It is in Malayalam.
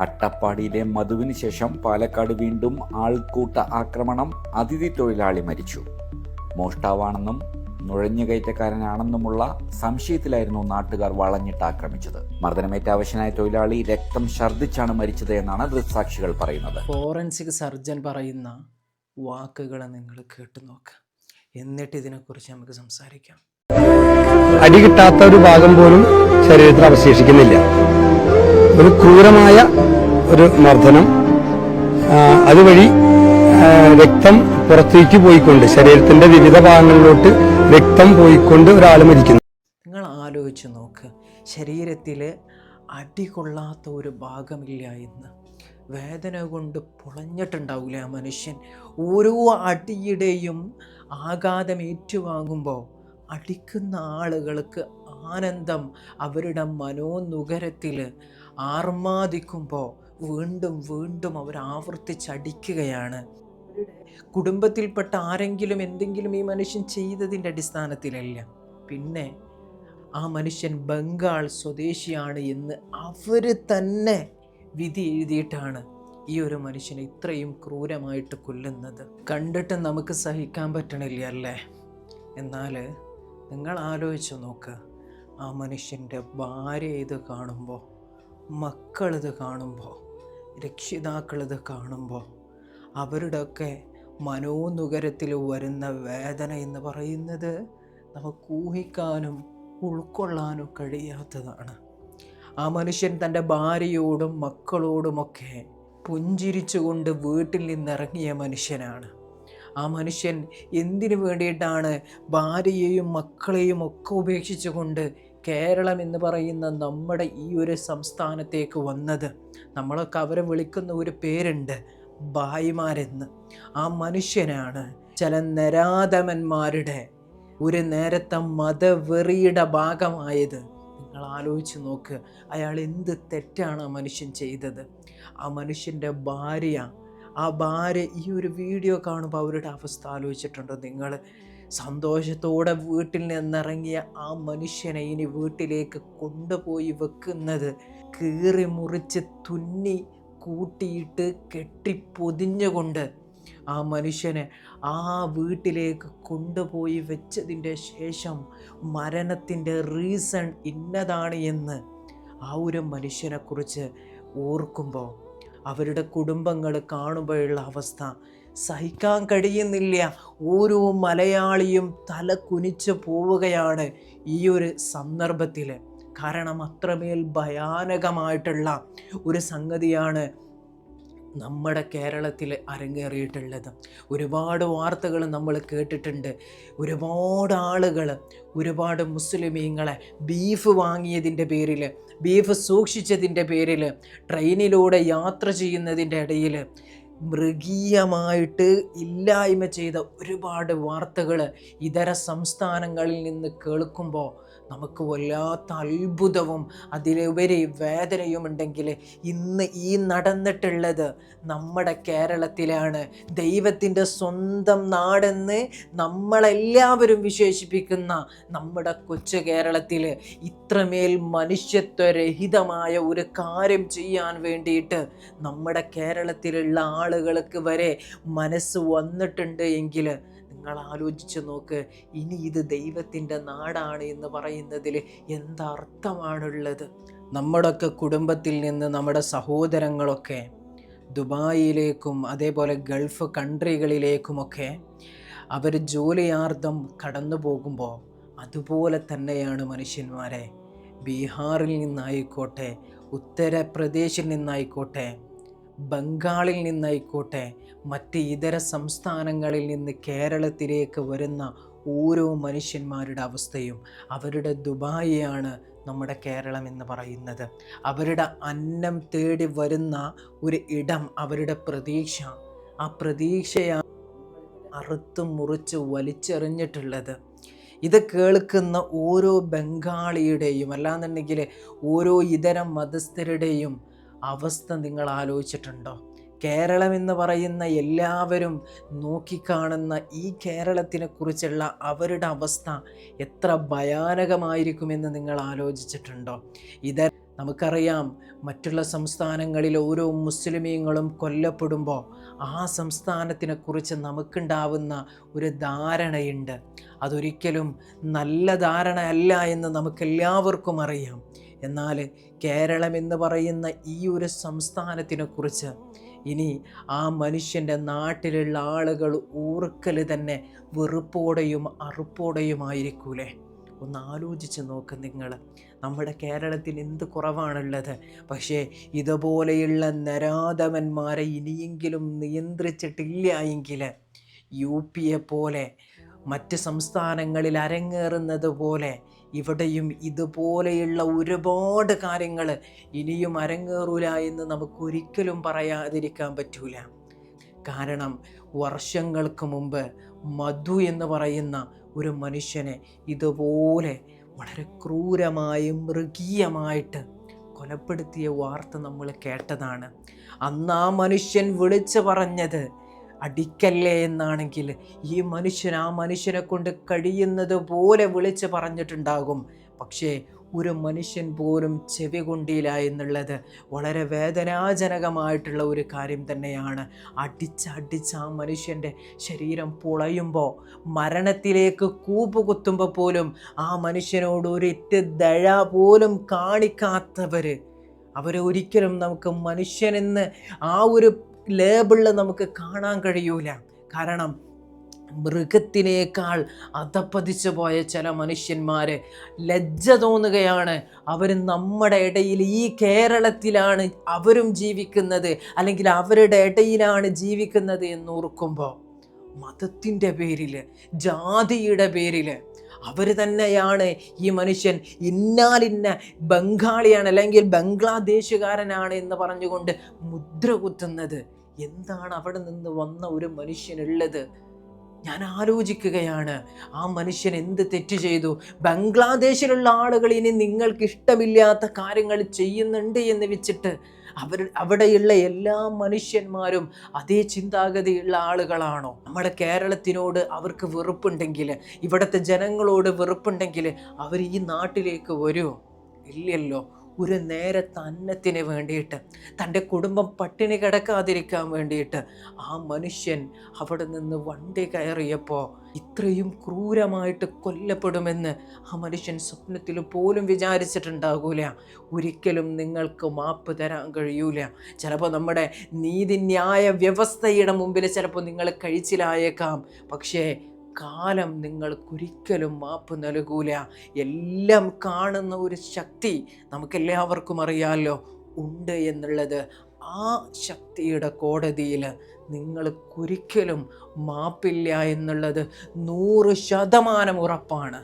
അട്ടപ്പാടിയിലെ മധുവിന് ശേഷം പാലക്കാട് വീണ്ടും ആൾക്കൂട്ട ആക്രമണം. അതിഥി തൊഴിലാളി മരിച്ചു. മോഷ്ടാവാണെന്നും നുഴഞ്ഞുകയറ്റക്കാരനാണെന്നുമുള്ള സംശയത്തിലായിരുന്നു നാട്ടുകാർ വളഞ്ഞിട്ട് ആക്രമിച്ചത്. മർദ്ദനമേറ്റ അവശനായ തൊഴിലാളി രക്തം ഛർദ്ദിച്ചാണ് മരിച്ചത് എന്നാണ് ദൃക്സാക്ഷികൾ പറയുന്നത്. ഫോറൻസിക് സർജൻ പറയുന്ന വാക്കുകൾ നിങ്ങൾ കേട്ടു നോക്ക്, എന്നിട്ട് ഇതിനെക്കുറിച്ച് നമുക്ക് സംസാരിക്കാം. അടി കിട്ടാത്ത ഒരു ഭാഗം പോലും ശരീരത്തിൽ അവശേഷിക്കുന്നില്ല. ഒരു ക്രൂരമായ ഒരു മർദ്ദനം, അതുവഴി രക്തം പുറത്തേക്ക് പോയിക്കൊണ്ട് ശരീരത്തിന്റെ വിവിധ ഭാഗങ്ങളിലോട്ട് രക്തം പോയിക്കൊണ്ട് ഒരാൾ മരിക്കുന്നു. നിങ്ങൾ ആലോചിച്ച് നോക്ക്, ശരീരത്തിൽ അടി കൊള്ളാത്ത ഒരു ഭാഗമില്ല എന്ന്. വേദന കൊണ്ട് പൊളഞ്ഞിട്ടുണ്ടാവില്ല ആ മനുഷ്യൻ. ഓരോ അടിയുടെയും ആഘാതം ഏറ്റുവാങ്ങുമ്പോൾ അടിക്കുന്ന ആളുകൾക്ക് ആനന്ദം അവരുടെ മനോനുകരത്തിൽ ആർമാദിക്കുമ്പോൾ വീണ്ടും വീണ്ടും അവർ ആവർത്തിച്ചടിക്കുകയാണ്. കുടുംബത്തിൽപ്പെട്ട ആരെങ്കിലും എന്തെങ്കിലും ഈ മനുഷ്യൻ ചെയ്തതിൻ്റെ അടിസ്ഥാനത്തിലല്ല, പിന്നെ ആ മനുഷ്യൻ ബംഗാൾ സ്വദേശിയാണ് എന്ന് അവർ തന്നെ വിധി എഴുതിയിട്ടാണ് ഈ ഒരു മനുഷ്യനെ ഇത്രയും ക്രൂരമായിട്ട് കൊല്ലുന്നത്. കണ്ടിട്ട് നമുക്ക് സഹിക്കാൻ പറ്റണില്ല അല്ലേ? എന്നാൽ നിങ്ങൾ ആലോചിച്ച് നോക്ക്, ആ മനുഷ്യൻ്റെ ഭാര്യ ഇത് കാണുമ്പോൾ, മക്കളിത് കാണുമ്പോൾ, രക്ഷിതാക്കളിത് കാണുമ്പോൾ അവരുടെയൊക്കെ മനോനുകരത്തിൽ വരുന്ന വേദന എന്ന് പറയുന്നത് നമുക്ക് ഊഹിക്കാനും ഉൾക്കൊള്ളാനും കഴിയാത്തതാണ്. ആ മനുഷ്യൻ തൻ്റെ ഭാര്യയോടും മക്കളോടുമൊക്കെ പുഞ്ചിരിച്ചുകൊണ്ട് വീട്ടിൽ നിന്നിറങ്ങിയ മനുഷ്യനാണ്. ആ മനുഷ്യൻ എന്തിനു വേണ്ടിയിട്ടാണ് ഭാര്യയെയും മക്കളെയും ഒക്കെ ഉപേക്ഷിച്ചുകൊണ്ട് കേരളം എന്ന് പറയുന്ന നമ്മുടെ ഈ ഒരു സംസ്ഥാനത്തേക്ക് വന്നത്? നമ്മളൊക്കെ അവരെ വിളിക്കുന്ന ഒരു പേരുണ്ട്, ഭായിമാരെന്ന്. ആ മനുഷ്യനാണ് ചില നരാധമന്മാരുടെ ഒരു നേരത്തെ മതവെറിയുടെ ഭാഗമായത്. നിങ്ങൾ ആലോചിച്ച് നോക്ക്, അയാൾ എന്ത് തെറ്റാണ് ആ മനുഷ്യൻ ചെയ്തത്? ആ മനുഷ്യൻ്റെ ഭാര്യ ഈ ഒരു വീഡിയോ കാണുമ്പോൾ അവരുടെ അവസ്ഥ ആലോചിച്ചിട്ടുണ്ടോ നിങ്ങൾ? സന്തോഷത്തോടെ വീട്ടിൽ നിന്നിറങ്ങിയ ആ മനുഷ്യനെ ഇനി വീട്ടിലേക്ക് കൊണ്ടുപോയി വെക്കുന്നത് കീറി മുറിച്ച് തുന്നി കൂട്ടിയിട്ട് കെട്ടിപ്പൊതിഞ്ഞുകൊണ്ട് ആ മനുഷ്യനെ ആ വീട്ടിലേക്ക് കൊണ്ടുപോയി വെച്ചതിൻ്റെ ശേഷം മരണത്തിൻ്റെ റീസൺ ഇന്നതാണ് എന്ന് ആ ഒരു മനുഷ്യനെക്കുറിച്ച് ഓർക്കുമ്പോൾ അവരുടെ കുടുംബങ്ങൾ കാണുമ്പോഴുള്ള അവസ്ഥ സഹിക്കാൻ കഴിയുന്നില്ല. ഓരോ മലയാളിയും തല കുനിച്ച് പോവുകയാണ് ഈ ഒരു സന്ദർഭത്തിൽ. കാരണം അത്രമേൽ ഭയാനകമായിട്ടുള്ള ഒരു സംഗതിയാണ് നമ്മുടെ കേരളത്തിൽ അരങ്ങേറിയിട്ടുള്ളത്. ഒരുപാട് വാർത്തകൾ നമ്മൾ കേട്ടിട്ടുണ്ട്. ഒരുപാട് ആളുകൾ, ഒരുപാട് മുസ്ലിമീങ്ങളെ ബീഫ് വാങ്ങിയതിൻ്റെ പേരിൽ, ബീഫ് സൂക്ഷിച്ചതിൻ്റെ പേരിൽ ട്രെയിനിലൂടെ യാത്ര ചെയ്യുന്നതിൻ്റെ ഇടയിൽ മൃഗീയമായിട്ട് ഇല്ലായ്മ ചെയ്ത ഒരുപാട് വാർത്തകൾ ഇതര സംസ്ഥാനങ്ങളിൽ നിന്ന് കേൾക്കുമ്പോൾ നമുക്ക് വല്ലാത്ത അത്ഭുതവും അതിലുപരി വേദനയും ഉണ്ടെങ്കിൽ ഇന്ന് ഈ നടന്നിട്ടുള്ളത് നമ്മുടെ കേരളത്തിലാണ്. ദൈവത്തിൻ്റെ സ്വന്തം നാടെന്ന് നമ്മളെല്ലാവരും വിശേഷിപ്പിക്കുന്ന നമ്മുടെ കൊച്ചു കേരളത്തിൽ ഇത്രമേൽ മനുഷ്യത്വരഹിതമായ ഒരു കാര്യം ചെയ്യാൻ വേണ്ടിയിട്ട് നമ്മുടെ കേരളത്തിലുള്ള ആളുകൾക്ക് വരെ മനസ്സ് വന്നിട്ടുണ്ട് എങ്കിൽ നിങ്ങൾ ആലോചിച്ച് നോക്ക്, ഇനി ഇത് ദൈവത്തിൻ്റെ നാടാണ് എന്ന് പറയുന്നതിൽ എന്തർത്ഥമാണുള്ളത്? നമ്മുടെയൊക്കെ കുടുംബത്തിൽ നിന്ന് നമ്മുടെ സഹോദരങ്ങളൊക്കെ ദുബായിലേക്കും അതേപോലെ ഗൾഫ് കൺട്രികളിലേക്കുമൊക്കെ അവർ ജോലിയാർത്ഥം കടന്നു പോകുമ്പോൾ അതുപോലെ തന്നെയാണ് മനുഷ്യന്മാരെ. ബീഹാറിൽ നിന്നായിക്കോട്ടെ, ഉത്തർപ്രദേശിൽ നിന്നായിക്കോട്ടെ, ബംഗാളിൽ നിന്നായിക്കോട്ടെ, മറ്റ് ഇതര സംസ്ഥാനങ്ങളിൽ നിന്ന് കേരളത്തിലേക്ക് വരുന്ന ഓരോ മനുഷ്യന്മാരുടെ അവസ്ഥയും അവരുടെ ദുബായിയാണ് നമ്മുടെ കേരളം എന്ന് പറയുന്നത്. അവരുടെ അന്നം തേടി വരുന്ന ഒരു ഇടം, അവരുടെ പ്രതീക്ഷ, ആ പ്രതീക്ഷയാണ് അറുത്ത് മുറിച്ച് വലിച്ചെറിഞ്ഞിട്ടുള്ളത്. ഇത് കേൾക്കുന്ന ഓരോ ബംഗാളിയുടെയും അല്ലാന്നുണ്ടെങ്കിൽ ഓരോ ഇതര മതസ്ഥരുടെയും അവസ്ഥ നിങ്ങൾ ആലോചിച്ചിട്ടുണ്ടോ? കേരളം എന്ന് പറയുന്ന എല്ലാവരും നോക്കിക്കാണുന്ന ഈ കേരളത്തിനെ കുറിച്ചുള്ള അവരുടെ അവസ്ഥ എത്ര ഭയാനകമായിരിക്കുമെന്ന് നിങ്ങൾ ആലോചിച്ചിട്ടുണ്ടോ? നമുക്കറിയാം, മറ്റുള്ള സംസ്ഥാനങ്ങളിൽ ഓരോ മുസ്ലിമീങ്ങളും കൊല്ലപ്പെടുമ്പോൾ ആ സംസ്ഥാനത്തിനെക്കുറിച്ച് നമുക്കുണ്ടാവുന്ന ഒരു ധാരണയുണ്ട്. അതൊരിക്കലും നല്ല ധാരണയല്ല എന്ന് നമുക്കെല്ലാവർക്കും അറിയാം. എന്നാൽ കേരളം എന്ന് പറയുന്ന ഈ ഒരു സംസ്ഥാനത്തിനെക്കുറിച്ച് ഇനി ആ മനുഷ്യൻ്റെ നാട്ടിലുള്ള ആളുകൾ ഓർക്കൽ തന്നെ വെറുപ്പോടെയും അറുപ്പോടെയുമായിരിക്കൂലേ? ഒന്ന് ആലോചിച്ച് നോക്ക് നിങ്ങൾ. നമ്മുടെ കേരളത്തിൽ എന്ത് കുറവാണുള്ളത്. പക്ഷേ ഇതുപോലെയുള്ള നരാധമന്മാരെ ഇനിയെങ്കിലും നിയന്ത്രിച്ചിട്ടില്ല എങ്കിൽ UP പോലെ മറ്റ് സംസ്ഥാനങ്ങളിൽ അരങ്ങേറുന്നത് പോലെ ഇവിടെയും ഇതുപോലെയുള്ള ഒരുപാട് കാര്യങ്ങൾ ഇനിയും അരങ്ങേറൂല എന്ന് നമുക്കൊരിക്കലും പറയാതിരിക്കാൻ പറ്റൂല. കാരണം വർഷങ്ങൾക്ക് മുമ്പ് മധു എന്ന് പറയുന്ന ഒരു മനുഷ്യനെ ഇതുപോലെ വളരെ ക്രൂരമായി മൃഗീയമായിട്ട് കൊലപ്പെടുത്തിയ വാർത്ത നമ്മൾ കേട്ടതാണ്. അന്ന് ആ മനുഷ്യൻ വിളിച്ചു പറഞ്ഞത് അടിക്കല്ലേ എന്നാണെങ്കിൽ ഈ മനുഷ്യൻ ആ മനുഷ്യനെ കൊണ്ട് കഴിയുന്നത് പോലെ വിളിച്ച് പറഞ്ഞിട്ടുണ്ടാകും. പക്ഷേ ഒരു മനുഷ്യൻ പോലും ചെവി കൊണ്ടില്ല എന്നുള്ളത് വളരെ വേദനാജനകമായിട്ടുള്ള ഒരു കാര്യം തന്നെയാണ്. അടിച്ച് ആ മനുഷ്യൻ്റെ ശരീരം പൊളയുമ്പോൾ, മരണത്തിലേക്ക് കൂപ്പുകുത്തുമ്പോൾ പോലും ആ മനുഷ്യനോട് ഒരിറ്റ് ദയ പോലും കാണിക്കാത്തവർ, അവരെ ഒരിക്കലും നമുക്ക് മനുഷ്യനെന്ന് ആ ഒരു ലേബിളിൽ നമുക്ക് കാണാൻ കഴിയൂല. കാരണം മൃഗത്തിനേക്കാൾ അധപ്പതിച്ചു പോയ ചില മനുഷ്യന്മാർ, ലജ്ജ തോന്നുകയാണ്. അവർ നമ്മുടെ ഇടയിൽ, ഈ കേരളത്തിലാണ് അവരും ജീവിക്കുന്നത്, അല്ലെങ്കിൽ അവരുടെ ഇടയിലാണ് ജീവിക്കുന്നത് എന്നോർക്കുമ്പോൾ മതത്തിൻ്റെ പേരിൽ, ജാതിയുടെ പേരിൽ അവർ തന്നെയാണ് ഈ മനുഷ്യൻ ഇന്നാലിന്ന ബംഗാളിയാണ് അല്ലെങ്കിൽ ബംഗ്ലാദേശുകാരനാണ് എന്ന് പറഞ്ഞുകൊണ്ട് മുദ്ര കുത്തുന്നത്. എന്താണ് അവിടെ നിന്ന് വന്ന ഒരു മനുഷ്യനുള്ളത്? ഞാൻ ആലോചിക്കുകയാണ്, ആ മനുഷ്യൻ എന്ത് തെറ്റ് ചെയ്തു? ബംഗ്ലാദേശിലുള്ള ആളുകൾ ഇനി നിങ്ങൾക്ക് ഇഷ്ടമില്ലാത്ത കാര്യങ്ങൾ ചെയ്യുന്നുണ്ട് എന്ന് വെച്ചിട്ട് അവിടെയുള്ള എല്ലാ മനുഷ്യന്മാരും അതേ ചിന്താഗതിയുള്ള ആളുകളാണോ? നമ്മുടെ കേരളത്തിനോട് അവർക്ക് വെറുപ്പുണ്ടെങ്കിൽ, ഇവിടുത്തെ ജനങ്ങളോട് വെറുപ്പുണ്ടെങ്കിൽ അവർ ഈ നാട്ടിലേക്ക് വരുമോ? ഇല്ലല്ലോ. ഒരു നേരത്തെ അന്നത്തിന് വേണ്ടിയിട്ട്, തൻ്റെ കുടുംബം പട്ടിണി കിടക്കാതിരിക്കാൻ വേണ്ടിയിട്ട് ആ മനുഷ്യൻ അവിടെ നിന്ന് വണ്ടി കയറിയപ്പോൾ ഇത്രയും ക്രൂരമായിട്ട് കൊല്ലപ്പെടുമെന്ന് ആ മനുഷ്യൻ സ്വപ്നത്തിൽ പോലും വിചാരിച്ചിട്ടുണ്ടാകൂല. ഒരിക്കലും നിങ്ങൾക്ക് മാപ്പ് തരാൻ കഴിയൂല. ചിലപ്പോൾ നമ്മുടെ നീതിന്യായ വ്യവസ്ഥയുടെ മുമ്പിൽ ചിലപ്പോൾ നിങ്ങൾ കഴിച്ചിലായേക്കാം. പക്ഷേ കാലം നിങ്ങൾക്കൊരിക്കലും മാപ്പ് നൽകൂല. എല്ലാം കാണുന്ന ഒരു ശക്തി നമുക്കെല്ലാവർക്കും അറിയാമല്ലോ ഉണ്ട് എന്നുള്ളത്. ആ ശക്തിയുടെ കോടതിയിൽ നിങ്ങൾക്കൊരിക്കലും മാപ്പില്ല എന്നുള്ളത് 100% ഉറപ്പാണ്.